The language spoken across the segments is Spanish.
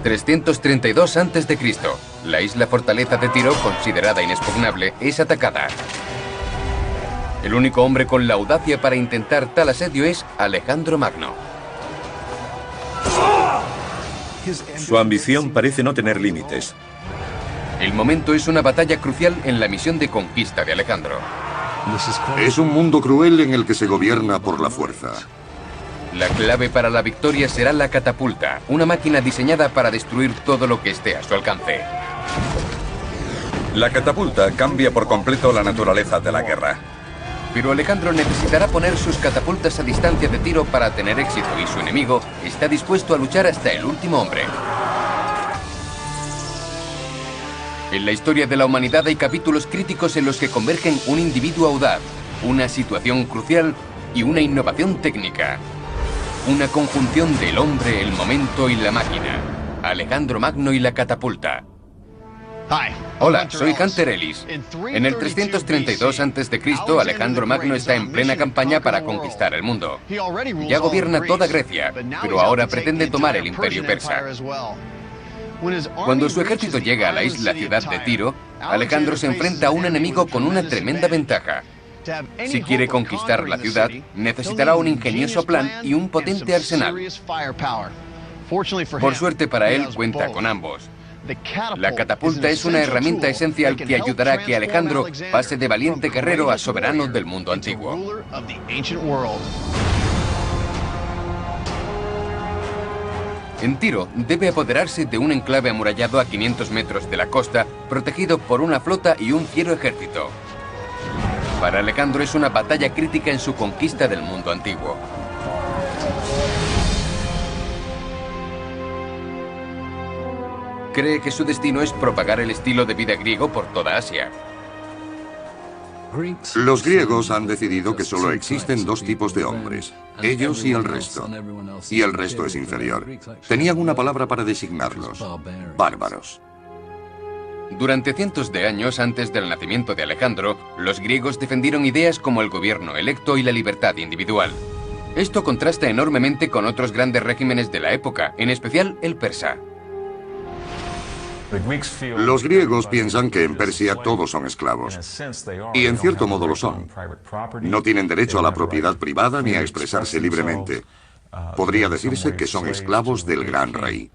332 a.C. La isla fortaleza de Tiro, considerada inexpugnable, es atacada. El único hombre con la audacia para intentar tal asedio es Alejandro Magno. Su ambición parece no tener límites. El momento es una batalla crucial en la misión de conquista de Alejandro. Es un mundo cruel en el que se gobierna por la fuerza. La clave para la victoria será la catapulta, una máquina diseñada para destruir todo lo que esté a su alcance. La catapulta cambia por completo la naturaleza de la guerra. Pero Alejandro necesitará poner sus catapultas a distancia de tiro para tener éxito y su enemigo está dispuesto a luchar hasta el último hombre. En la historia de la humanidad hay capítulos críticos en los que convergen un individuo audaz, una situación crucial y una innovación técnica. Una conjunción del hombre, el momento y la máquina. Alejandro Magno y la catapulta. Hola, soy Hunter Ellis. En el 332 a.C., Alejandro Magno está en plena campaña para conquistar el mundo. Ya gobierna toda Grecia, pero ahora pretende tomar el imperio persa. Cuando su ejército llega a la isla-ciudad de Tiro, Alejandro se enfrenta a un enemigo con una tremenda ventaja. Si quiere conquistar la ciudad, necesitará un ingenioso plan y un potente arsenal. Por suerte para él, cuenta con ambos. La catapulta es una herramienta esencial que ayudará a que Alejandro pase de valiente guerrero a soberano del mundo antiguo. En Tiro, debe apoderarse de un enclave amurallado a 500 metros de la costa, protegido por una flota y un fiero ejército. Para Alejandro es una batalla crítica en su conquista del mundo antiguo. Cree que su destino es propagar el estilo de vida griego por toda Asia. Los griegos han decidido que solo existen dos tipos de hombres, ellos y el resto. Y el resto es inferior. Tenían una palabra para designarlos: bárbaros. Durante cientos de años antes del nacimiento de Alejandro, los griegos defendieron ideas como el gobierno electo y la libertad individual. Esto contrasta enormemente con otros grandes regímenes de la época, en especial el persa. Los griegos piensan que en Persia todos son esclavos. Y en cierto modo lo son. No tienen derecho a la propiedad privada ni a expresarse libremente. Podría decirse que son esclavos del gran rey.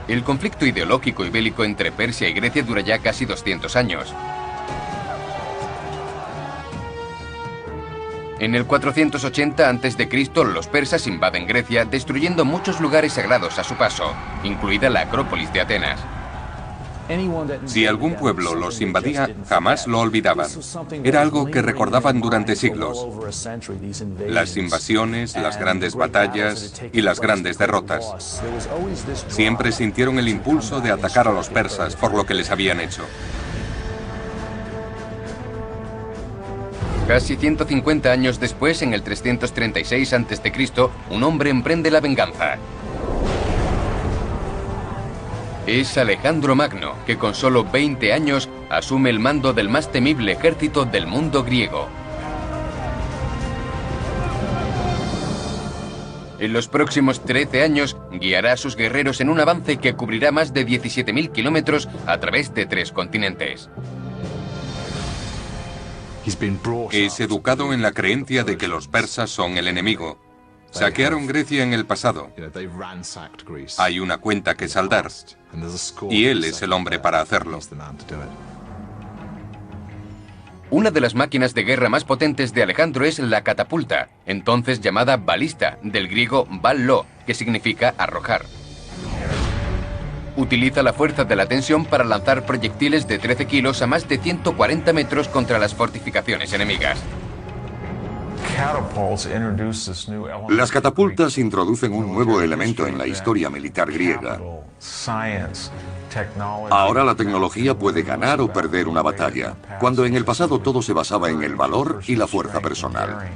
El conflicto ideológico y bélico entre Persia y Grecia dura ya casi 200 años. En el 480 a.C., los persas invaden Grecia, destruyendo muchos lugares sagrados a su paso, incluida la Acrópolis de Atenas. Si algún pueblo los invadía, jamás lo olvidaban. Era algo que recordaban durante siglos. Las invasiones, las grandes batallas y las grandes derrotas. Siempre sintieron el impulso de atacar a los persas por lo que les habían hecho. Casi 150 años después, en el 336 a.C., un hombre emprende la venganza. Es Alejandro Magno, que con solo 20 años asume el mando del más temible ejército del mundo griego. En los próximos 13 años, guiará a sus guerreros en un avance que cubrirá más de 17.000 kilómetros a través de 3 continentes. Es educado en la creencia de que los persas son el enemigo. Saquearon Grecia en el pasado. Hay una cuenta que saldar. Y él es el hombre para hacerlo. Una de las máquinas de guerra más potentes de Alejandro es la catapulta, entonces llamada balista, del griego ballo, que significa arrojar. Utiliza la fuerza de la tensión para lanzar proyectiles de 13 kilos a más de 140 metros contra las fortificaciones enemigas. Las catapultas introducen un nuevo elemento en la historia militar griega. Ahora la tecnología puede ganar o perder una batalla, cuando en el pasado todo se basaba en el valor y la fuerza personal.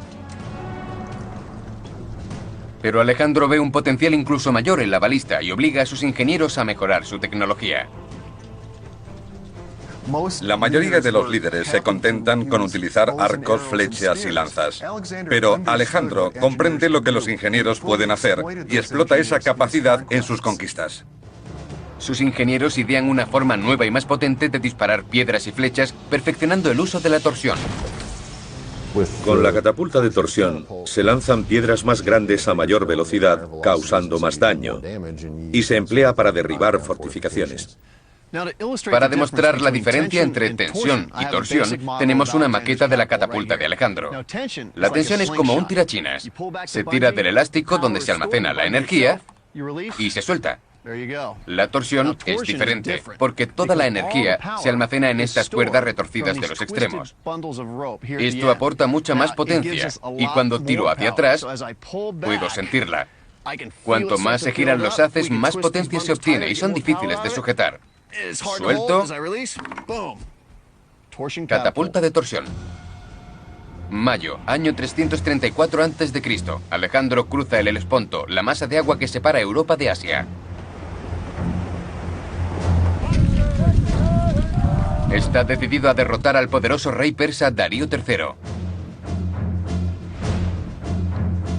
Pero Alejandro ve un potencial incluso mayor en la balista y obliga a sus ingenieros a mejorar su tecnología. La mayoría de los líderes se contentan con utilizar arcos, flechas y lanzas. Pero Alejandro comprende lo que los ingenieros pueden hacer y explota esa capacidad en sus conquistas. Sus ingenieros idean una forma nueva y más potente de disparar piedras y flechas, perfeccionando el uso de la torsión. Con la catapulta de torsión se lanzan piedras más grandes a mayor velocidad, causando más daño, y se emplea para derribar fortificaciones. Para demostrar la diferencia entre tensión y torsión, tenemos una maqueta de la catapulta de Alejandro. La tensión es como un tirachinas. Se tira del elástico donde se almacena la energía y se suelta. La torsión es diferente, porque toda la energía se almacena en estas cuerdas retorcidas de los extremos. Esto aporta mucha más potencia, y cuando tiro hacia atrás, puedo sentirla. Cuanto más se giran los haces, más potencia se obtiene, y son difíciles de sujetar. Suelto. Catapulta de torsión. Mayo, año 334 a.C. Alejandro cruza el Helesponto, la masa de agua que separa Europa de Asia. Está decidido a derrotar al poderoso rey persa Darío III.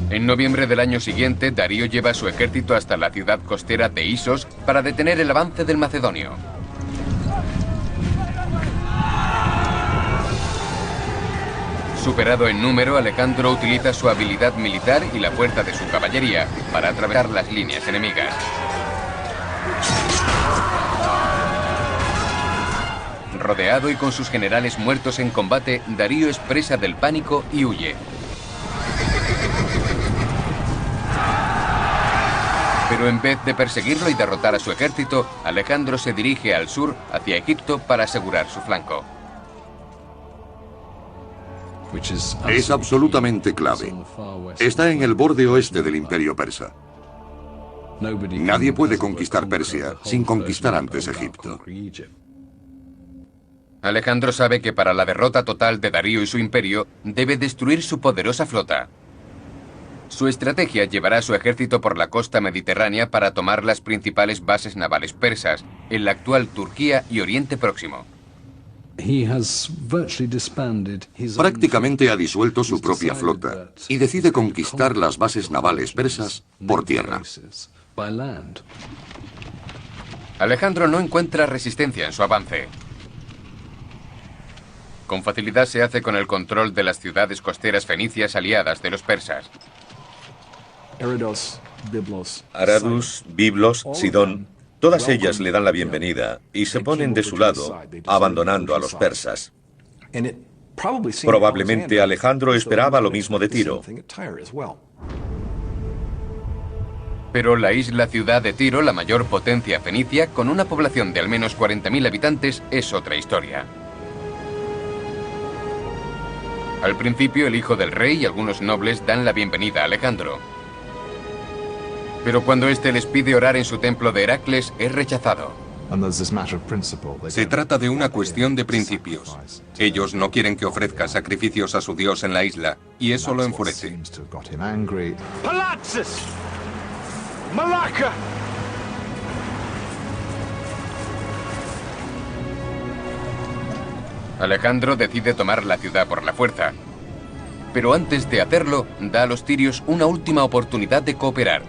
En noviembre del año siguiente, Darío lleva su ejército hasta la ciudad costera de Isos para detener el avance del macedonio. Superado en número, Alejandro utiliza su habilidad militar y la fuerza de su caballería para atravesar las líneas enemigas. Rodeado y con sus generales muertos en combate, Darío es presa del pánico y huye. Pero en vez de perseguirlo y derrotar a su ejército, Alejandro se dirige al sur, hacia Egipto, para asegurar su flanco. Es absolutamente clave. Está en el borde oeste del Imperio Persa. Nadie puede conquistar Persia sin conquistar antes Egipto. Alejandro sabe que para la derrota total de Darío y su imperio, debe destruir su poderosa flota. Su estrategia llevará a su ejército por la costa mediterránea para tomar las principales bases navales persas, en la actual Turquía y Oriente Próximo. Prácticamente ha disuelto su propia flota y decide conquistar las bases navales persas por tierra. Alejandro no encuentra resistencia en su avance. Con facilidad se hace con el control de las ciudades costeras fenicias aliadas de los persas. Aradus, Biblos, Sidón, todas ellas le dan la bienvenida y se ponen de su lado, abandonando a los persas. Probablemente Alejandro esperaba lo mismo de Tiro. Pero la isla-ciudad de Tiro, la mayor potencia fenicia, con una población de al menos 40.000 habitantes, es otra historia. Al principio, el hijo del rey y algunos nobles dan la bienvenida a Alejandro. Pero cuando éste les pide orar en su templo de Heracles, es rechazado. Se trata de una cuestión de principios. Ellos no quieren que ofrezca sacrificios a su dios en la isla, y eso lo enfurece. Palatzes! Malacca! Alejandro decide tomar la ciudad por la fuerza. Pero antes de hacerlo, da a los tirios una última oportunidad de cooperar.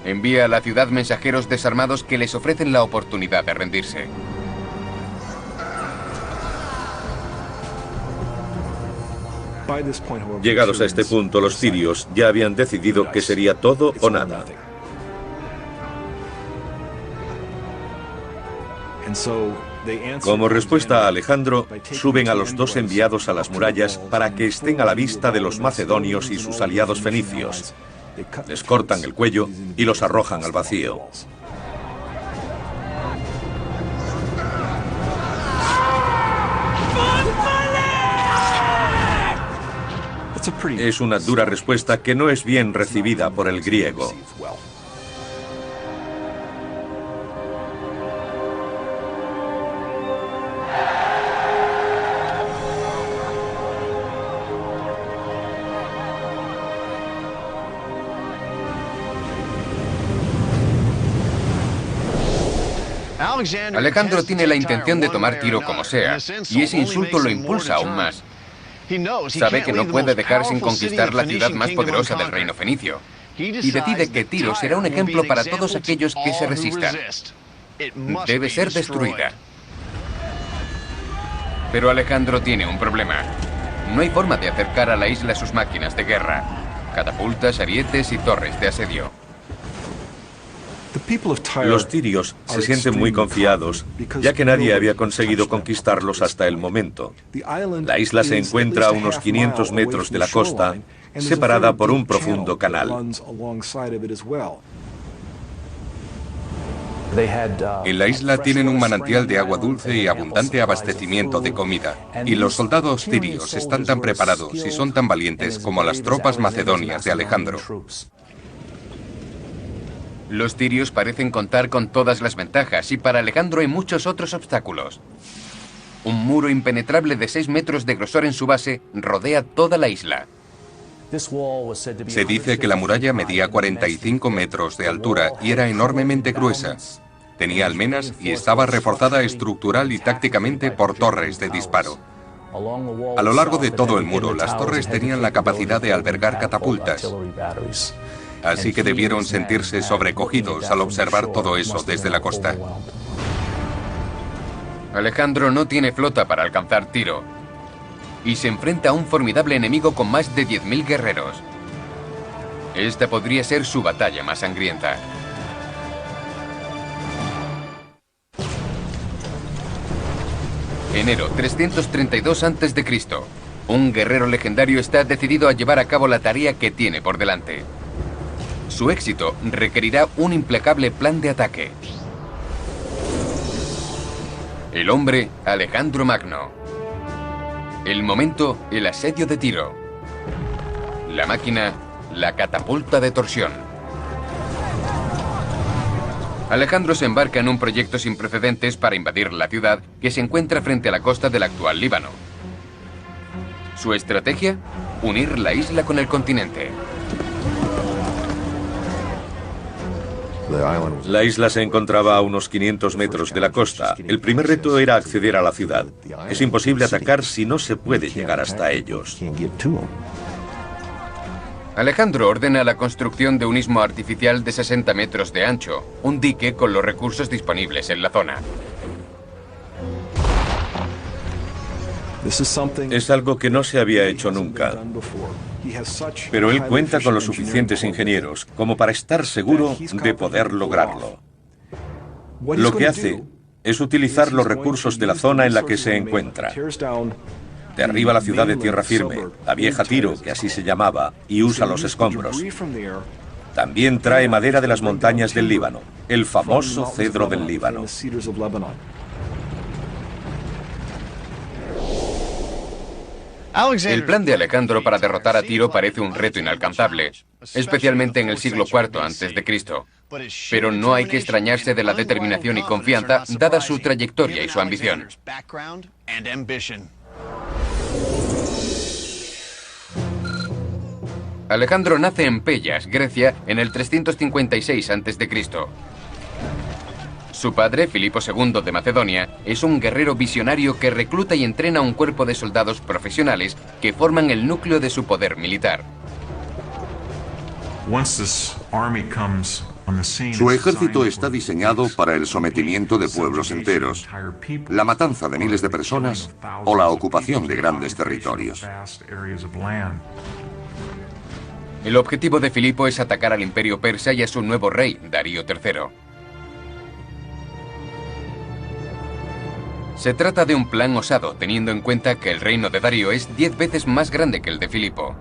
Envía a la ciudad mensajeros desarmados que les ofrecen la oportunidad de rendirse. Llegados a este punto, los tirios ya habían decidido que sería todo o nada. Como respuesta a Alejandro, suben a los dos enviados a las murallas para que estén a la vista de los macedonios y sus aliados fenicios. Les cortan el cuello y los arrojan al vacío. Es una dura respuesta que no es bien recibida por el griego. Alejandro tiene la intención de tomar Tiro como sea, y ese insulto lo impulsa aún más. Sabe que no puede dejar sin conquistar la ciudad más poderosa del reino fenicio, y decide que Tiro será un ejemplo para todos aquellos que se resistan. Debe ser destruida. Pero Alejandro tiene un problema. No hay forma de acercar a la isla sus máquinas de guerra, catapultas, arietes y torres de asedio. Los tirios se sienten muy confiados, ya que nadie había conseguido conquistarlos hasta el momento. La isla se encuentra a unos 500 metros de la costa, separada por un profundo canal. En la isla tienen un manantial de agua dulce y abundante abastecimiento de comida, y los soldados tirios están tan preparados y son tan valientes como las tropas macedonias de Alejandro. Los tirios parecen contar con todas las ventajas y para Alejandro hay muchos otros obstáculos. Un muro impenetrable de 6 metros de grosor en su base rodea toda la isla. Se dice que la muralla medía 45 metros de altura y era enormemente gruesa. Tenía almenas y estaba reforzada estructural y tácticamente por torres de disparo. A lo largo de todo el muro, las torres tenían la capacidad de albergar catapultas. Así que debieron sentirse sobrecogidos al observar todo eso desde la costa. Alejandro no tiene flota para alcanzar Tiro y se enfrenta a un formidable enemigo con más de 10.000 guerreros. Esta podría ser su batalla más sangrienta. Enero 332 a.C. Un guerrero legendario está decidido a llevar a cabo la tarea que tiene por delante. Su éxito requerirá un implacable plan de ataque. El hombre, Alejandro Magno. El momento, el asedio de Tiro. La máquina, la catapulta de torsión. Alejandro se embarca en un proyecto sin precedentes para invadir la ciudad que se encuentra frente a la costa del actual Líbano. Su estrategia, unir la isla con el continente. La isla se encontraba a unos 500 metros de la costa. El primer reto era acceder a la ciudad. Es imposible atacar si no se puede llegar hasta ellos. Alejandro ordena la construcción de un istmo artificial de 60 metros de ancho, un dique con los recursos disponibles en la zona. Es algo que no se había hecho nunca. Pero él cuenta con los suficientes ingenieros como para estar seguro de poder lograrlo. Lo que hace es utilizar los recursos de la zona en la que se encuentra. Derriba la ciudad de tierra firme, la vieja Tiro, que así se llamaba, y usa los escombros. También trae madera de las montañas del Líbano, el famoso cedro del Líbano. El plan de Alejandro para derrotar a Tiro parece un reto inalcanzable, especialmente en el siglo IV a.C. Pero no hay que extrañarse de la determinación y confianza dada su trayectoria y su ambición. Alejandro nace en Pellas, Grecia, en el 356 a.C. Su padre, Filipo II de Macedonia, es un guerrero visionario que recluta y entrena un cuerpo de soldados profesionales que forman el núcleo de su poder militar. Su ejército está diseñado para el sometimiento de pueblos enteros, la matanza de miles de personas o la ocupación de grandes territorios. El objetivo de Filipo es atacar al imperio persa y a su nuevo rey, Darío III. Se trata de un plan osado, teniendo en cuenta que el reino de Darío es 10 veces más grande que el de Filipo.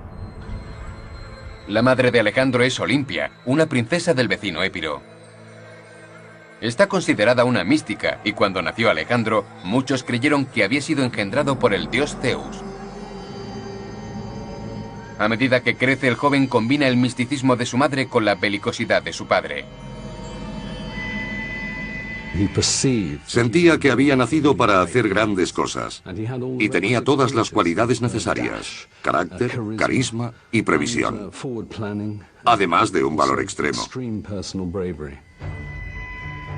La madre de Alejandro es Olimpia, una princesa del vecino Épiro. Está considerada una mística y cuando nació Alejandro, muchos creyeron que había sido engendrado por el dios Zeus. A medida que crece, el joven combina el misticismo de su madre con la belicosidad de su padre. Sentía que había nacido para hacer grandes cosas y tenía todas las cualidades necesarias: carácter, carisma y previsión, además de un valor extremo.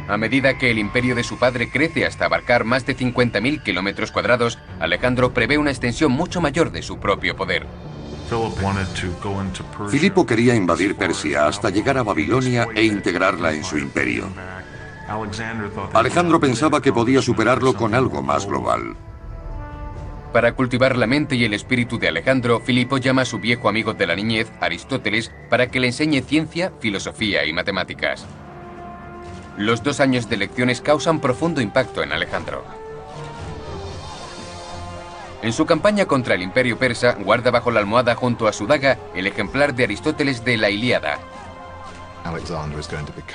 A medida que el imperio de su padre crece hasta abarcar más de 50.000 kilómetros cuadrados, Alejandro prevé una extensión mucho mayor de su propio poder. Filipo quería invadir Persia hasta llegar a Babilonia e integrarla en su imperio. Alejandro pensaba que podía superarlo con algo más global. Para cultivar la mente y el espíritu de Alejandro, Filipo llama a su viejo amigo de la niñez, Aristóteles, para que le enseñe ciencia, filosofía y matemáticas. Los 2 años de lecciones causan profundo impacto en Alejandro. En su campaña contra el imperio persa, guarda bajo la almohada junto a su daga el ejemplar de Aristóteles de la Ilíada.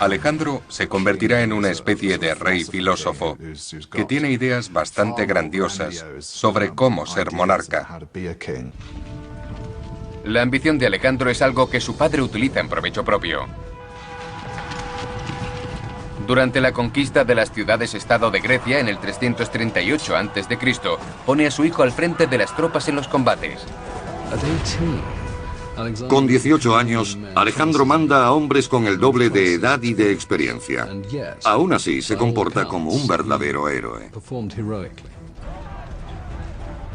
Alejandro se convertirá en una especie de rey filósofo que tiene ideas bastante grandiosas sobre cómo ser monarca. La ambición de Alejandro es algo que su padre utiliza en provecho propio. Durante la conquista de las ciudades-estado de Grecia en el 338 a.C., pone a su hijo al frente de las tropas en los combates. Con 18 años, Alejandro manda a hombres con el doble de edad y de experiencia. Aún así, se comporta como un verdadero héroe.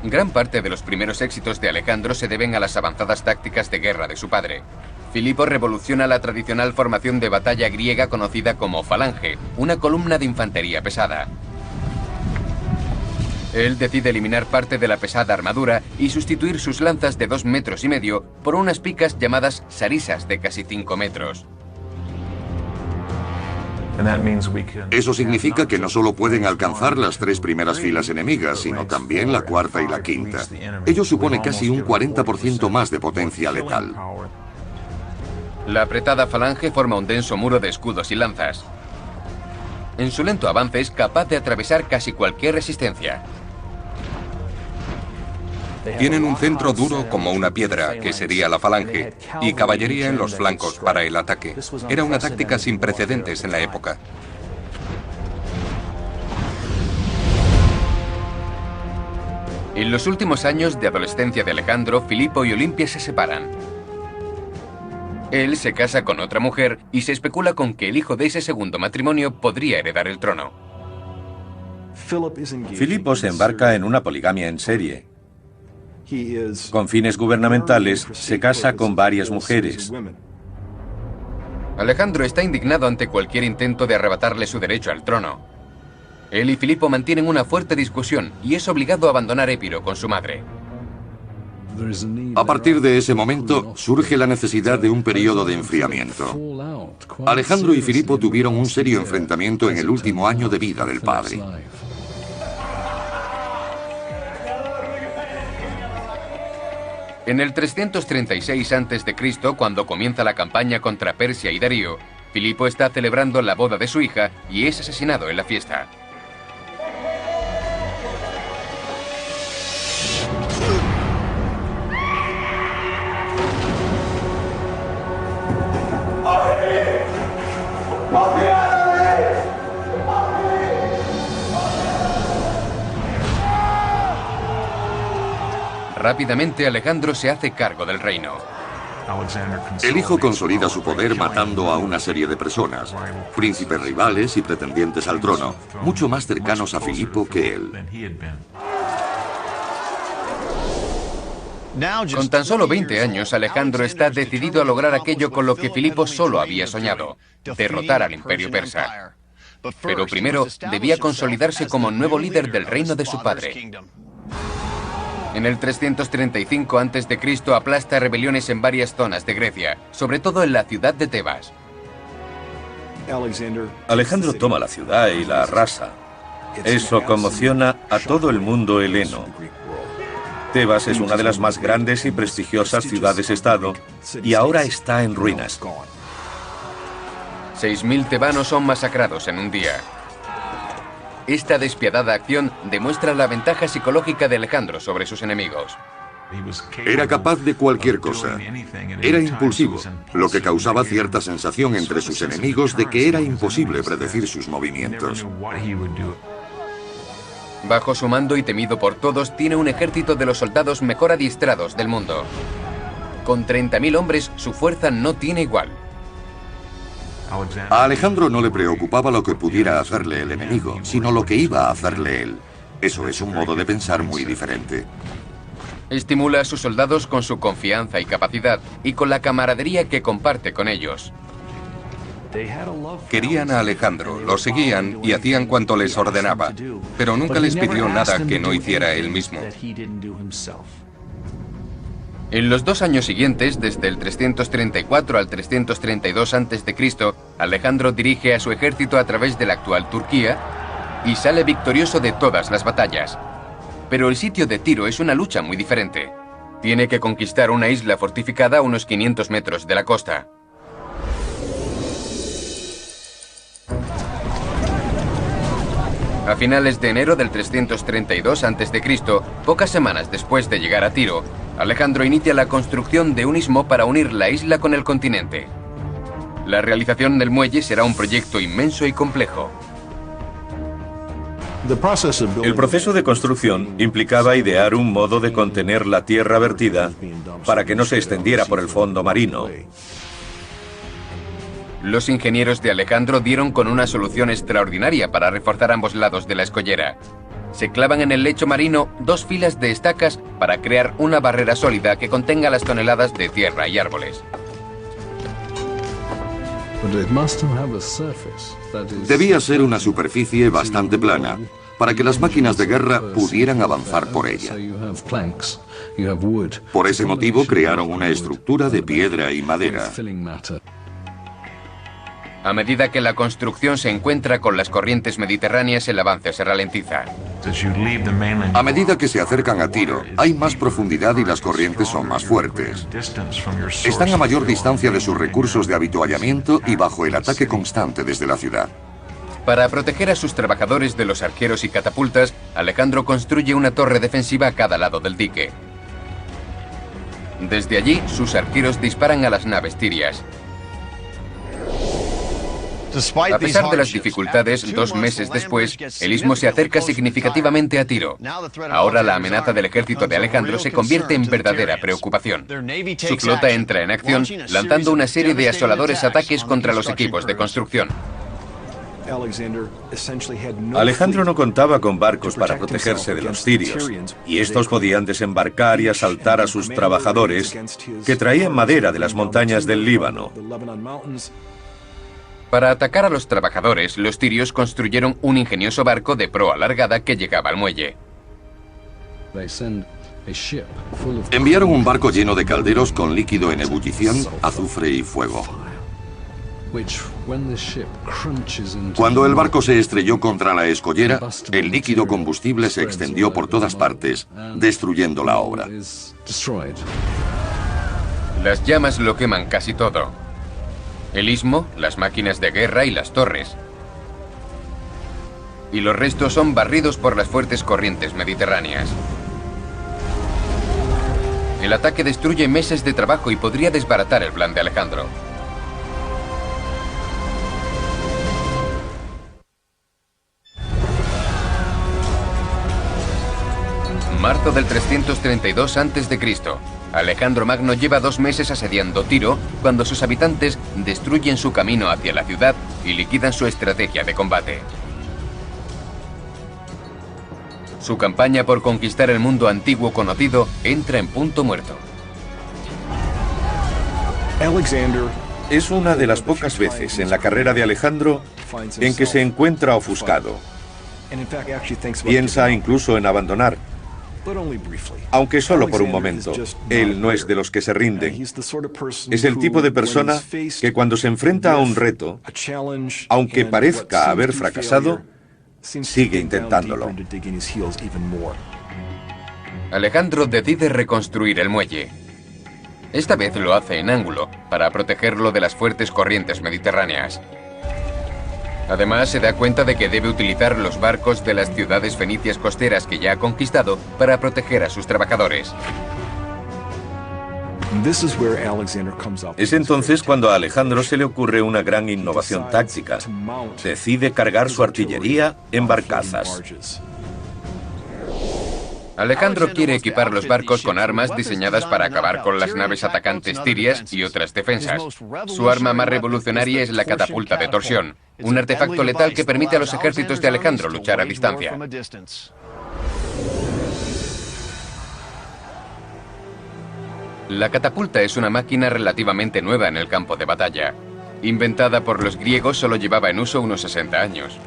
Gran parte de los primeros éxitos de Alejandro se deben a las avanzadas tácticas de guerra de su padre. Filipo revoluciona la tradicional formación de batalla griega conocida como falange, una columna de infantería pesada. Él decide eliminar parte de la pesada armadura y sustituir sus lanzas de 2,5 metros por unas picas llamadas sarisas de casi 5 metros. Eso significa que no solo pueden alcanzar las 3 primeras filas enemigas, sino también la cuarta y la quinta. Ello supone casi un 40% más de potencia letal. La apretada falange forma un denso muro de escudos y lanzas. En su lento avance es capaz de atravesar casi cualquier resistencia. Tienen un centro duro como una piedra, que sería la falange, y caballería en los flancos para el ataque. Era una táctica sin precedentes en la época. En los últimos años de adolescencia de Alejandro, Filipo y Olimpia se separan. Él se casa con otra mujer y se especula con que el hijo de ese segundo matrimonio podría heredar el trono. Filipo se embarca en una poligamia en serie. Con fines gubernamentales, se casa con varias mujeres. Alejandro está indignado ante cualquier intento de arrebatarle su derecho al trono. Él y Filipo mantienen una fuerte discusión y es obligado a abandonar Épiro con su madre. A partir de ese momento, surge la necesidad de un periodo de enfriamiento. Alejandro y Filipo tuvieron un serio enfrentamiento en el último año de vida del padre. En el 336 a.C., cuando comienza la campaña contra Persia y Darío, Filipo está celebrando la boda de su hija y es asesinado en la fiesta. Rápidamente Alejandro se hace cargo del reino. El hijo consolida su poder matando a una serie de personas, príncipes rivales y pretendientes al trono, mucho más cercanos a Filipo que él. Con tan solo 20 años, Alejandro está decidido a lograr aquello con lo que Filipo solo había soñado, derrotar al imperio persa. Pero primero debía consolidarse como nuevo líder del reino de su padre. En el 335 a.C. aplasta rebeliones en varias zonas de Grecia, sobre todo en la ciudad de Tebas. Alejandro toma la ciudad y la arrasa. Eso conmociona a todo el mundo heleno. Tebas es una de las más grandes y prestigiosas ciudades-estado y ahora está en ruinas. 6.000 tebanos son masacrados en un día. Esta despiadada acción demuestra la ventaja psicológica de Alejandro sobre sus enemigos. Era capaz de cualquier cosa. Era impulsivo, lo que causaba cierta sensación entre sus enemigos de que era imposible predecir sus movimientos. Bajo su mando y temido por todos, tiene un ejército de los soldados mejor adiestrados del mundo. Con 30.000 hombres, su fuerza no tiene igual. A Alejandro no le preocupaba lo que pudiera hacerle el enemigo, sino lo que iba a hacerle él. Eso es un modo de pensar muy diferente. Estimula a sus soldados con su confianza y capacidad y con la camaradería que comparte con ellos. Querían a Alejandro, lo seguían y hacían cuanto les ordenaba, pero nunca les pidió nada que no hiciera él mismo. En los 2 años siguientes, desde el 334 al 332 a.C., Alejandro dirige a su ejército a través de la actual Turquía y sale victorioso de todas las batallas. Pero el sitio de Tiro es una lucha muy diferente. Tiene que conquistar una isla fortificada a unos 500 metros de la costa. A finales de enero del 332 a.C., pocas semanas después de llegar a Tiro, Alejandro inicia la construcción de un istmo para unir la isla con el continente. La realización del muelle será un proyecto inmenso y complejo. El proceso de construcción implicaba idear un modo de contener la tierra vertida para que no se extendiera por el fondo marino. Los ingenieros de Alejandro dieron con una solución extraordinaria para reforzar ambos lados de la escollera. Se clavan en el lecho marino 2 filas de estacas para crear una barrera sólida que contenga las toneladas de tierra y árboles. Debía ser una superficie bastante plana, para que las máquinas de guerra pudieran avanzar por ella. Por ese motivo crearon una estructura de piedra y madera. A medida que la construcción se encuentra con las corrientes mediterráneas, el avance se ralentiza. A medida que se acercan a Tiro, hay más profundidad y las corrientes son más fuertes. Están a mayor distancia de sus recursos de avituallamiento y bajo el ataque constante desde la ciudad. Para proteger a sus trabajadores de los arqueros y catapultas, Alejandro construye una torre defensiva a cada lado del dique. Desde allí, sus arqueros disparan a las naves tirias. A pesar de las dificultades, 2 meses después, el istmo se acerca significativamente a Tiro. Ahora la amenaza del ejército de Alejandro se convierte en verdadera preocupación. Su flota entra en acción, lanzando una serie de asoladores ataques contra los equipos de construcción. Alejandro no contaba con barcos para protegerse de los tirios, y estos podían desembarcar y asaltar a sus trabajadores, que traían madera de las montañas del Líbano. Para atacar a los trabajadores, los tirios construyeron un ingenioso barco de proa alargada que llegaba al muelle. Enviaron un barco lleno de calderos con líquido en ebullición, azufre y fuego. Cuando el barco se estrelló contra la escollera, el líquido combustible se extendió por todas partes, destruyendo la obra. Las llamas lo queman casi todo. El istmo, las máquinas de guerra y las torres. Y los restos son barridos por las fuertes corrientes mediterráneas. El ataque destruye meses de trabajo y podría desbaratar el plan de Alejandro. Marzo del 332 a.C. Alejandro Magno lleva 2 meses asediando Tiro cuando sus habitantes destruyen su camino hacia la ciudad y liquidan su estrategia de combate. Su campaña por conquistar el mundo antiguo conocido entra en punto muerto. Es una de las pocas veces en la carrera de Alejandro en que se encuentra ofuscado. Piensa incluso en abandonar, aunque solo por un momento. Él no es de los que se rinden. Es el tipo de persona que cuando se enfrenta a un reto, aunque parezca haber fracasado, sigue intentándolo. Alejandro decide reconstruir el muelle. Esta vez lo hace en ángulo, para protegerlo de las fuertes corrientes mediterráneas. Además, se da cuenta de que debe utilizar los barcos de las ciudades fenicias costeras que ya ha conquistado para proteger a sus trabajadores. Es entonces cuando a Alejandro se le ocurre una gran innovación táctica. Decide cargar su artillería en barcazas. Alejandro quiere equipar los barcos con armas diseñadas para acabar con las naves atacantes tirias y otras defensas. Su arma más revolucionaria es la catapulta de torsión, un artefacto letal que permite a los ejércitos de Alejandro luchar a distancia. La catapulta es una máquina relativamente nueva en el campo de batalla. Inventada por los griegos, solo llevaba en uso unos 60 años.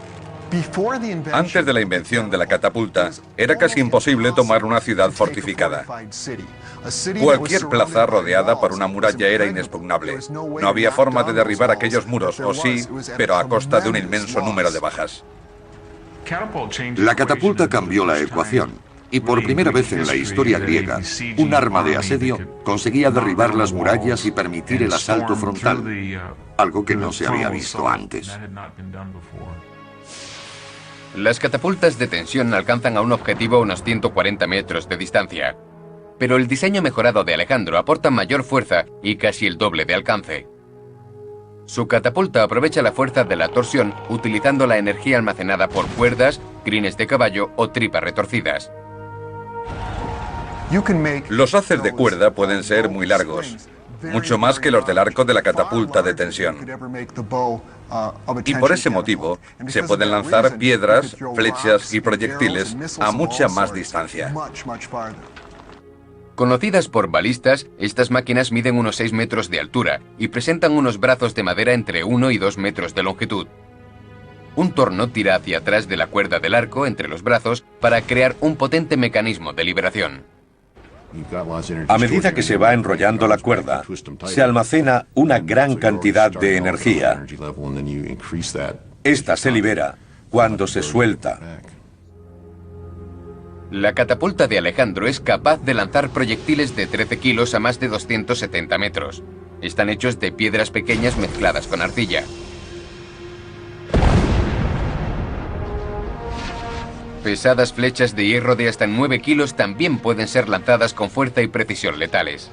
Antes de la invención de la catapulta, era casi imposible tomar una ciudad fortificada. Cualquier plaza rodeada por una muralla era inexpugnable. No había forma de derribar aquellos muros, o sí, pero a costa de un inmenso número de bajas. La catapulta cambió la ecuación, y por primera vez en la historia griega, un arma de asedio conseguía derribar las murallas y permitir el asalto frontal, algo que no se había visto antes. Las catapultas de tensión alcanzan a un objetivo a unos 140 metros de distancia. Pero el diseño mejorado de Alejandro aporta mayor fuerza y casi el doble de alcance. Su catapulta aprovecha la fuerza de la torsión utilizando la energía almacenada por cuerdas, crines de caballo o tripas retorcidas. Los haces de cuerda pueden ser muy largos, mucho más que los del arco de la catapulta de tensión. Y por ese motivo, se pueden lanzar piedras, flechas y proyectiles a mucha más distancia. Conocidas por balistas, estas máquinas miden unos 6 metros de altura y presentan unos brazos de madera entre 1 y 2 metros de longitud. Un torno tira hacia atrás de la cuerda del arco entre los brazos para crear un potente mecanismo de liberación. A medida que se va enrollando la cuerda, se almacena una gran cantidad de energía. Esta se libera cuando se suelta. La catapulta de Alejandro es capaz de lanzar proyectiles de 13 kilos a más de 270 metros. Están hechos de piedras pequeñas mezcladas con arcilla. Pesadas flechas de hierro de hasta 9 kilos también pueden ser lanzadas con fuerza y precisión letales.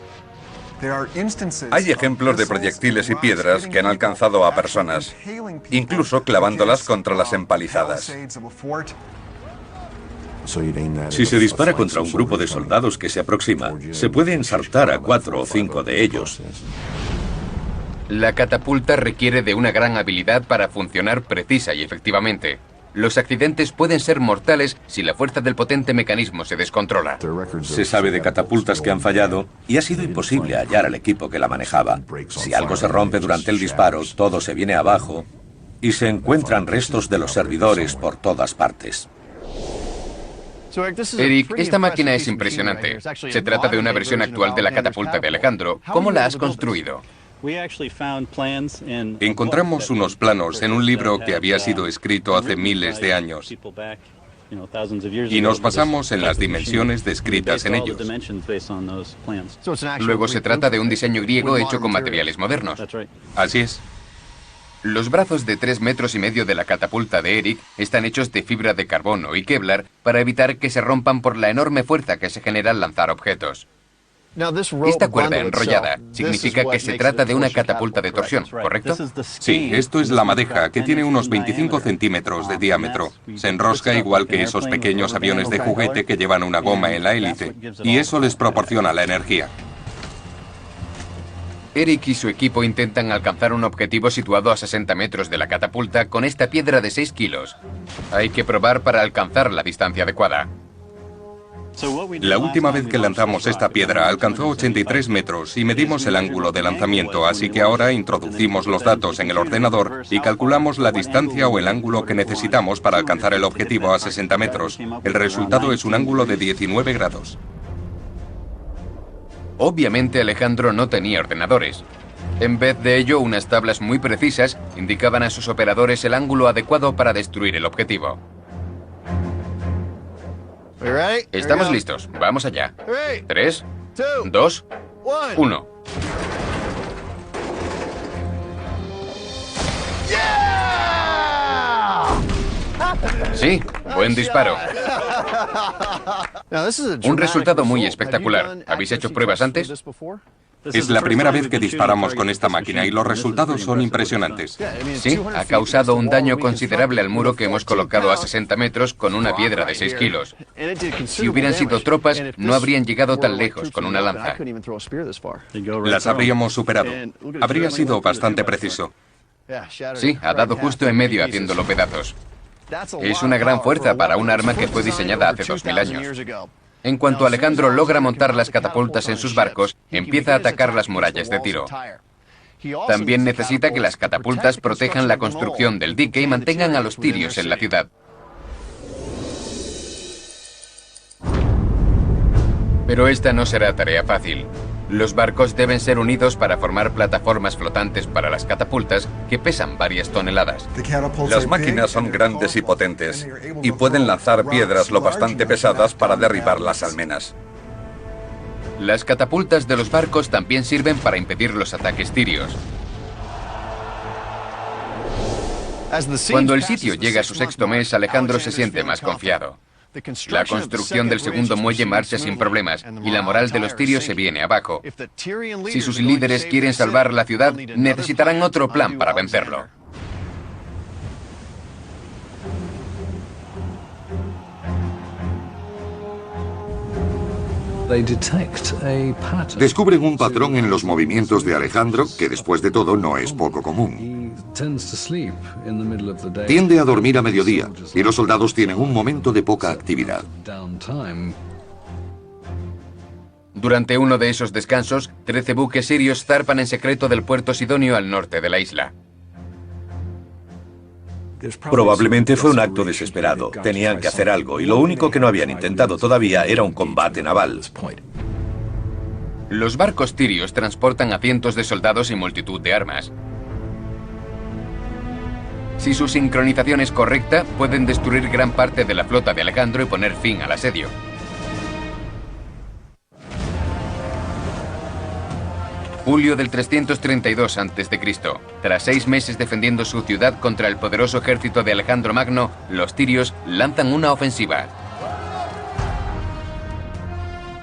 Hay ejemplos de proyectiles y piedras que han alcanzado a personas, incluso clavándolas contra las empalizadas. Si se dispara contra un grupo de soldados que se aproxima, se puede ensartar a 4 o 5 de ellos. La catapulta requiere de una gran habilidad para funcionar precisa y efectivamente. Los accidentes pueden ser mortales si la fuerza del potente mecanismo se descontrola. Se sabe de catapultas que han fallado y ha sido imposible hallar al equipo que la manejaba. Si algo se rompe durante el disparo, todo se viene abajo y se encuentran restos de los servidores por todas partes. Eric, esta máquina es impresionante. Se trata de una versión actual de la catapulta de Alejandro. ¿Cómo la has construido? Encontramos unos planos en un libro que había sido escrito hace miles de años y nos basamos en las dimensiones descritas en ellos. Luego se trata de un diseño griego hecho con materiales modernos. Así es. Los brazos de 3,5 metros de la catapulta de Eric están hechos de fibra de carbono y Kevlar para evitar que se rompan por la enorme fuerza que se genera al lanzar objetos. Esta cuerda enrollada significa que se trata de una catapulta de torsión, ¿correcto? Sí, esto es la madeja, que tiene unos 25 centímetros de diámetro. Se enrosca igual que esos pequeños aviones de juguete que llevan una goma en la hélice, y eso les proporciona la energía. Eric y su equipo intentan alcanzar un objetivo situado a 60 metros de la catapulta con esta piedra de 6 kilos. Hay que probar para alcanzar la distancia adecuada. La última vez que lanzamos esta piedra alcanzó 83 metros y medimos el ángulo de lanzamiento, así que ahora introducimos los datos en el ordenador y calculamos la distancia o el ángulo que necesitamos para alcanzar el objetivo a 60 metros. El resultado es un ángulo de 19 grados. Obviamente Alejandro no tenía ordenadores. En vez de ello, unas tablas muy precisas indicaban a sus operadores el ángulo adecuado para destruir el objetivo. Estamos listos, vamos allá. 3, 2, 1. Sí, buen disparo. Un resultado muy espectacular. ¿Habéis hecho pruebas antes? Es la primera vez que disparamos con esta máquina y los resultados son impresionantes. Sí, ha causado un daño considerable al muro que hemos colocado a 60 metros con una piedra de 6 kilos. Si hubieran sido tropas, no habrían llegado tan lejos con una lanza. Las habríamos superado. Habría sido bastante preciso. Sí, ha dado justo en medio haciéndolo pedazos. Es una gran fuerza para un arma que fue diseñada hace 2000 años. En cuanto Alejandro logra montar las catapultas en sus barcos, empieza a atacar las murallas de Tiro. También necesita que las catapultas protejan la construcción del dique y mantengan a los tirios en la ciudad. Pero esta no será tarea fácil. Los barcos deben ser unidos para formar plataformas flotantes para las catapultas que pesan varias toneladas. Las máquinas son grandes y potentes y pueden lanzar piedras lo bastante pesadas para derribar las almenas. Las catapultas de los barcos también sirven para impedir los ataques tirios. Cuando el sitio llega a su 6.º mes, Alejandro se siente más confiado. La construcción del segundo muelle marcha sin problemas y la moral de los tirios se viene abajo. Si sus líderes quieren salvar la ciudad, necesitarán otro plan para vencerlo. Descubren un patrón en los movimientos de Alejandro que, después de todo, no es poco común. Tiende a dormir a mediodía y los soldados tienen un momento de poca actividad. Durante uno de esos descansos, 13 buques sirios zarpan en secreto del puerto Sidonio al norte de la isla. Probablemente fue un acto desesperado. Tenían que hacer algo y lo único que no habían intentado todavía era un combate naval. Los barcos tirios transportan a cientos de soldados y multitud de armas. Si su sincronización es correcta, pueden destruir gran parte de la flota de Alejandro y poner fin al asedio. Julio del 332 a.C. Tras 6 meses defendiendo su ciudad contra el poderoso ejército de Alejandro Magno, los tirios lanzan una ofensiva.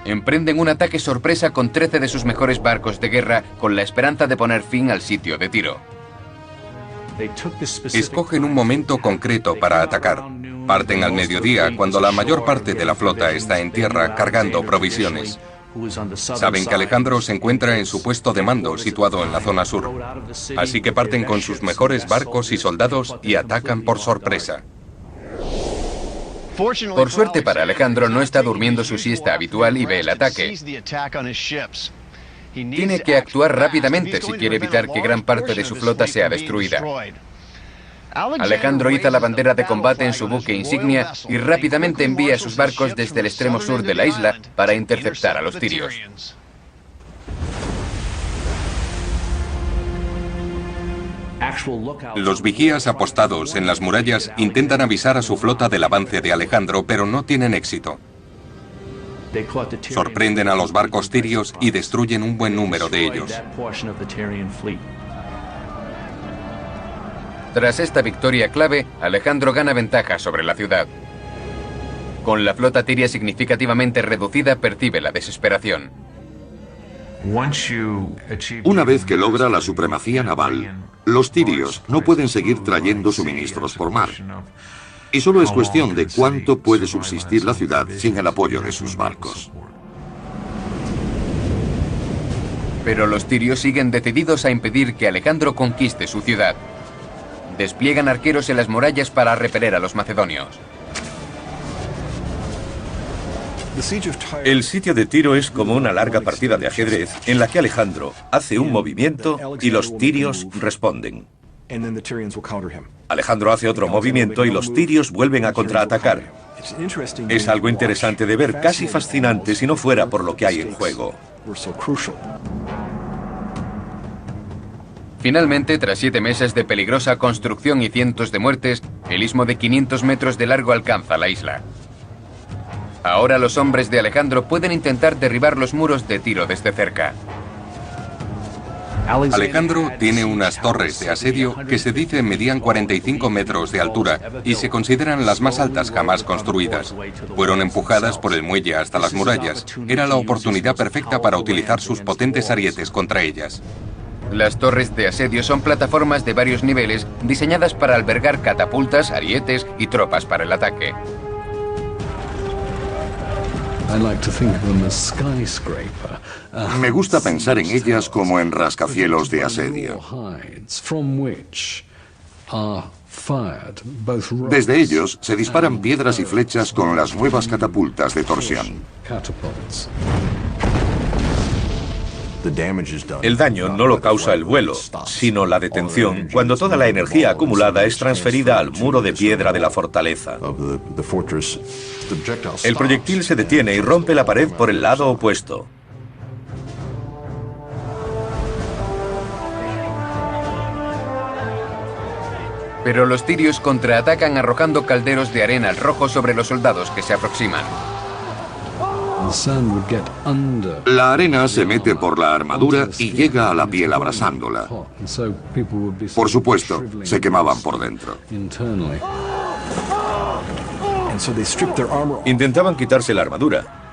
Emprenden un ataque sorpresa con 13 de sus mejores barcos de guerra con la esperanza de poner fin al sitio de Tiro. Escogen un momento concreto para atacar. Parten al mediodía, cuando la mayor parte de la flota está en tierra cargando provisiones. Saben que Alejandro se encuentra en su puesto de mando, situado en la zona sur. Así que parten con sus mejores barcos y soldados y atacan por sorpresa. Por suerte para Alejandro, no está durmiendo su siesta habitual y ve el ataque. Tiene que actuar rápidamente si quiere evitar que gran parte de su flota sea destruida. Alejandro iza la bandera de combate en su buque insignia y rápidamente envía sus barcos desde el extremo sur de la isla para interceptar a los tirios. Los vigías apostados en las murallas intentan avisar a su flota del avance de Alejandro, pero no tienen éxito. Sorprenden a los barcos tirios y destruyen un buen número de ellos. Tras esta victoria clave, Alejandro gana ventaja sobre la ciudad. Con la flota tiria significativamente reducida, percibe la desesperación. Una vez que logra la supremacía naval, los tirios no pueden seguir trayendo suministros por mar. Y solo es cuestión de cuánto puede subsistir la ciudad sin el apoyo de sus barcos. Pero los tirios siguen decididos a impedir que Alejandro conquiste su ciudad. Despliegan arqueros en las murallas para repeler a los macedonios. El sitio de Tiro es como una larga partida de ajedrez en la que Alejandro hace un movimiento y los tirios responden. Alejandro hace otro movimiento y los tirios vuelven a contraatacar. Es algo interesante de ver, casi fascinante si no fuera por lo que hay en juego. Finalmente, tras 7 meses de peligrosa construcción y cientos de muertes, el istmo de 500 metros de largo alcanza la isla. Ahora los hombres de Alejandro pueden intentar derribar los muros de Tiro desde cerca. Alejandro tiene unas torres de asedio que se dice medían 45 metros de altura y se consideran las más altas jamás construidas. Fueron empujadas por el muelle hasta las murallas. Era la oportunidad perfecta para utilizar sus potentes arietes contra ellas. Las torres de asedio son plataformas de varios niveles diseñadas para albergar catapultas, arietes y tropas para el ataque. Me gusta pensar en ellas como en rascacielos de asedio. Desde ellos se disparan piedras y flechas con las nuevas catapultas de torsión. El daño no lo causa el vuelo, sino la detención, cuando toda la energía acumulada es transferida al muro de piedra de la fortaleza. El proyectil se detiene y rompe la pared por el lado opuesto. Pero los tirios contraatacan arrojando calderos de arena al rojo sobre los soldados que se aproximan. La arena se mete por la armadura y llega a la piel abrasándola. Por supuesto, se quemaban por dentro. Intentaban quitarse la armadura.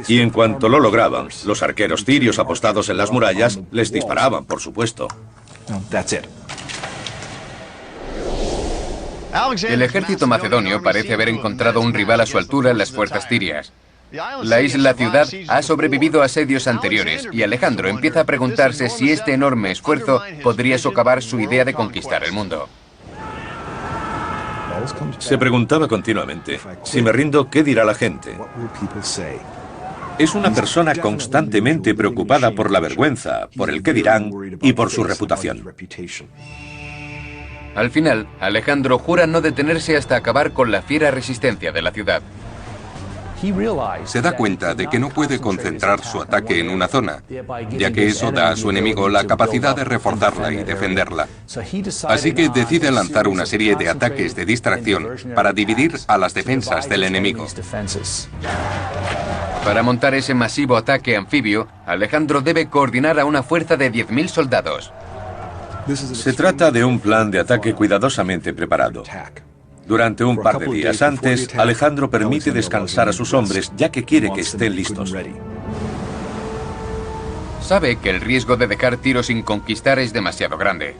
Y en cuanto lo lograban, los arqueros tirios apostados en las murallas les disparaban, por supuesto. El ejército macedonio parece haber encontrado un rival a su altura en las fuerzas tirias. La isla-ciudad ha sobrevivido a asedios anteriores y Alejandro empieza a preguntarse si este enorme esfuerzo podría socavar su idea de conquistar el mundo. Se preguntaba continuamente, si me rindo, ¿qué dirá la gente? Es una persona constantemente preocupada por la vergüenza, por el qué dirán y por su reputación. Al final, Alejandro jura no detenerse hasta acabar con la fiera resistencia de la ciudad. Se da cuenta de que no puede concentrar su ataque en una zona, ya que eso da a su enemigo la capacidad de reforzarla y defenderla. Así que decide lanzar una serie de ataques de distracción para dividir a las defensas del enemigo. Para montar ese masivo ataque anfibio, Alejandro debe coordinar a una fuerza de 10.000 soldados. Se trata de un plan de ataque cuidadosamente preparado. Durante un par de días antes, Alejandro permite descansar a sus hombres, ya que quiere que estén listos. Sabe que el riesgo de dejar Tiro sin conquistar es demasiado grande.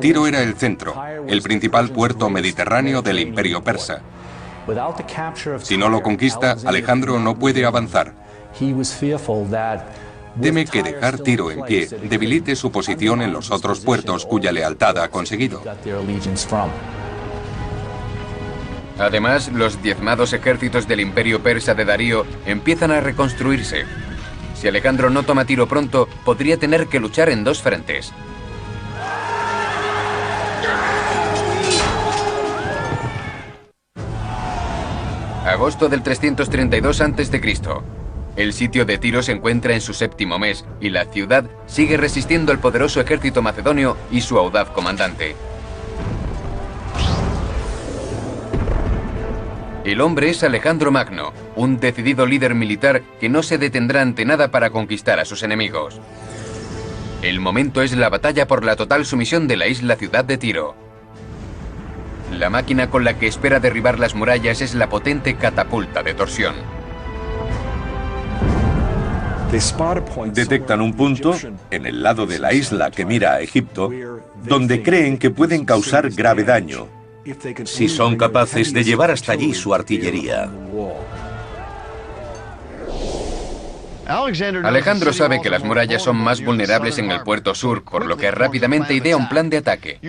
Tiro era el centro, el principal puerto mediterráneo del Imperio Persa. Si no lo conquista, Alejandro no puede avanzar. Teme que dejar Tiro en pie debilite su posición en los otros puertos cuya lealtad ha conseguido. Además, los diezmados ejércitos del Imperio Persa de Darío empiezan a reconstruirse. Si Alejandro no toma Tiro pronto, podría tener que luchar en dos frentes. Agosto del 332 a.C. El sitio de Tiro se encuentra en su séptimo mes y la ciudad sigue resistiendo al poderoso ejército macedonio y su audaz comandante. El hombre es Alejandro Magno, un decidido líder militar que no se detendrá ante nada para conquistar a sus enemigos. El momento es la batalla por la total sumisión de la isla-ciudad de Tiro. La máquina con la que espera derribar las murallas es la potente catapulta de torsión. Detectan un punto en el lado de la isla que mira a Egipto, donde creen que pueden causar grave daño, si son capaces de llevar hasta allí su artillería. Alejandro sabe que las murallas son más vulnerables en el puerto sur, por lo que rápidamente idea un plan de ataque.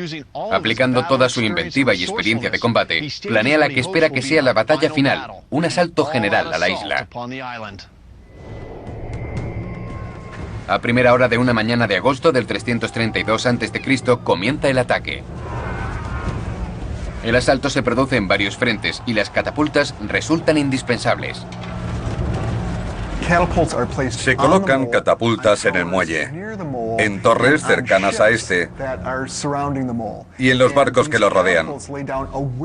Aplicando toda su inventiva y experiencia de combate, planea la que espera que sea la batalla final, un asalto general a la isla. A primera hora de una mañana de agosto del 332 a.C. comienza el ataque. El asalto se produce en varios frentes y las catapultas resultan indispensables. Se colocan catapultas en el muelle, en torres cercanas a este y en los barcos que lo rodean,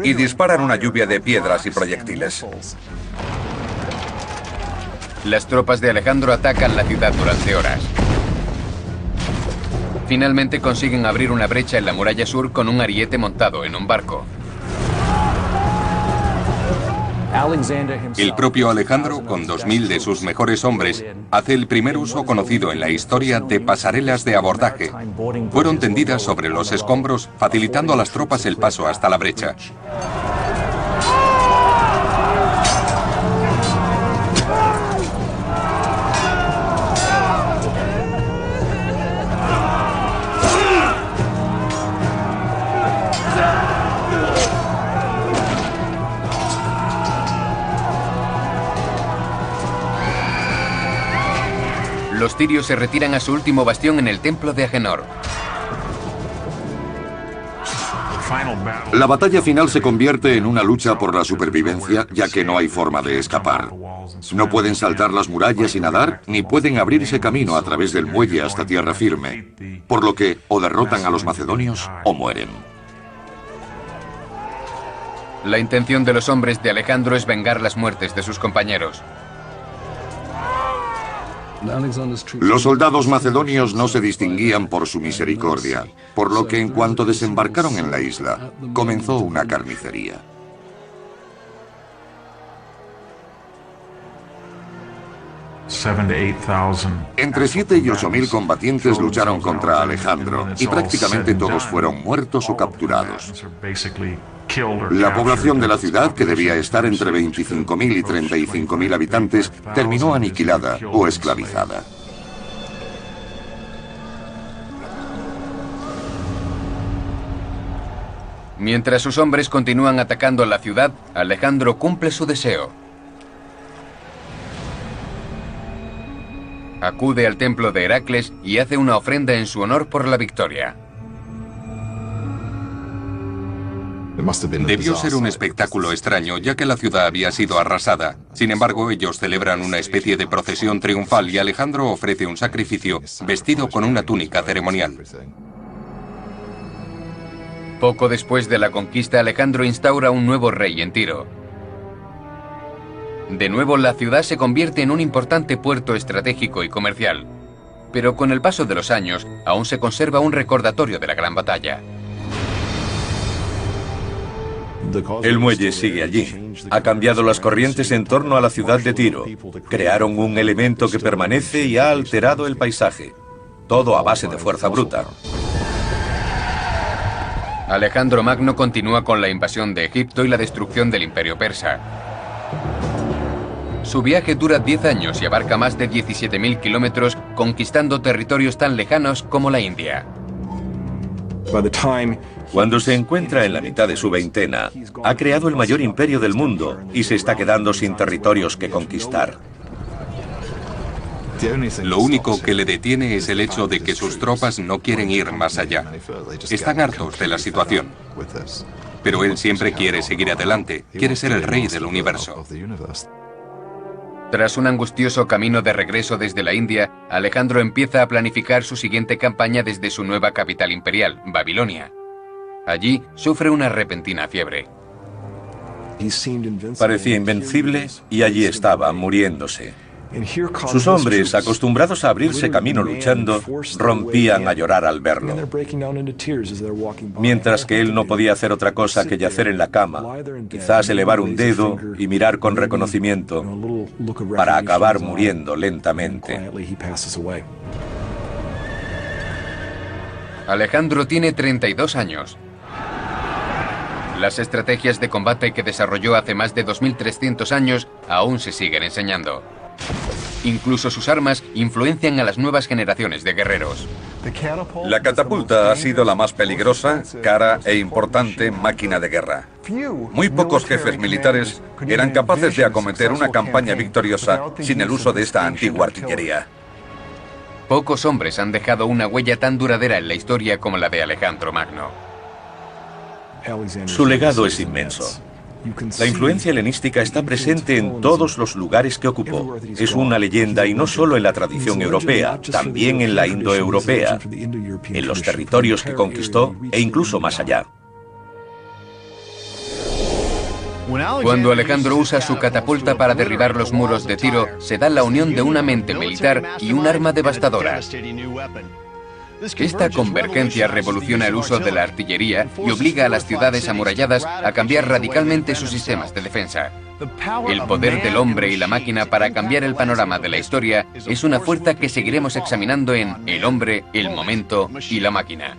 y disparan una lluvia de piedras y proyectiles. Las tropas de Alejandro atacan la ciudad durante horas. Finalmente consiguen abrir una brecha en la muralla sur con un ariete montado en un barco. El propio Alejandro, con 2000 de sus mejores hombres, hace el primer uso conocido en la historia de pasarelas de abordaje. Fueron tendidas sobre los escombros, facilitando a las tropas el paso hasta la brecha. Los tirios se retiran a su último bastión en el templo de Agenor. La batalla final se convierte en una lucha por la supervivencia, ya que no hay forma de escapar. No pueden saltar las murallas y nadar, ni pueden abrirse camino a través del muelle hasta tierra firme, por lo que o derrotan a los macedonios o mueren. La intención de los hombres de Alejandro es vengar las muertes de sus compañeros. Los soldados macedonios no se distinguían por su misericordia, por lo que en cuanto desembarcaron en la isla, comenzó una carnicería. Entre 7 y 8.000 combatientes lucharon contra Alejandro, y prácticamente todos fueron muertos o capturados. La población de la ciudad, que debía estar entre 25.000 y 35.000 habitantes, terminó aniquilada o esclavizada. Mientras sus hombres continúan atacando la ciudad, Alejandro cumple su deseo. Acude al templo de Heracles y hace una ofrenda en su honor por la victoria. Debió ser un espectáculo extraño, ya que la ciudad había sido arrasada. Sin embargo, ellos celebran una especie de procesión triunfal y Alejandro ofrece un sacrificio, vestido con una túnica ceremonial. Poco después de la conquista, Alejandro instaura un nuevo rey en Tiro. De nuevo, la ciudad se convierte en un importante puerto estratégico y comercial. Pero con el paso de los años, aún se conserva un recordatorio de la gran batalla. El muelle sigue allí. Ha cambiado las corrientes en torno a la ciudad de Tiro. Crearon un elemento que permanece y ha alterado el paisaje. Todo a base de fuerza bruta. Alejandro Magno continúa con la invasión de Egipto y la destrucción del Imperio Persa. Su viaje dura 10 años y abarca más de 17.000 kilómetros, conquistando territorios tan lejanos como la India. Cuando se encuentra en la mitad de su veintena, ha creado el mayor imperio del mundo y se está quedando sin territorios que conquistar. Lo único que le detiene es el hecho de que sus tropas no quieren ir más allá. Están hartos de la situación. Pero él siempre quiere seguir adelante, quiere ser el rey del universo. Tras un angustioso camino de regreso desde la India, Alejandro empieza a planificar su siguiente campaña desde su nueva capital imperial, Babilonia. Allí sufre una repentina fiebre. Parecía invencible y allí estaba, muriéndose. Sus hombres, acostumbrados a abrirse camino luchando, rompían a llorar al verlo. Mientras que él no podía hacer otra cosa que yacer en la cama, quizás elevar un dedo y mirar con reconocimiento, para acabar muriendo lentamente. Alejandro tiene 32 años. Las estrategias de combate que desarrolló hace más de 2.300 años aún se siguen enseñando. Incluso sus armas influencian a las nuevas generaciones de guerreros. La catapulta ha sido la más peligrosa, cara e importante máquina de guerra. Muy pocos jefes militares eran capaces de acometer una campaña victoriosa sin el uso de esta antigua artillería. Pocos hombres han dejado una huella tan duradera en la historia como la de Alejandro Magno. Su legado es inmenso. La influencia helenística está presente en todos los lugares que ocupó. Es una leyenda y no solo en la tradición europea, también en la indoeuropea, en los territorios que conquistó e incluso más allá. Cuando Alejandro usa su catapulta para derribar los muros de Tiro, se da la unión de una mente militar y un arma devastadora. Esta convergencia revoluciona el uso de la artillería y obliga a las ciudades amuralladas a cambiar radicalmente sus sistemas de defensa. El poder del hombre y la máquina para cambiar el panorama de la historia es una fuerza que seguiremos examinando en El hombre, el momento y la máquina.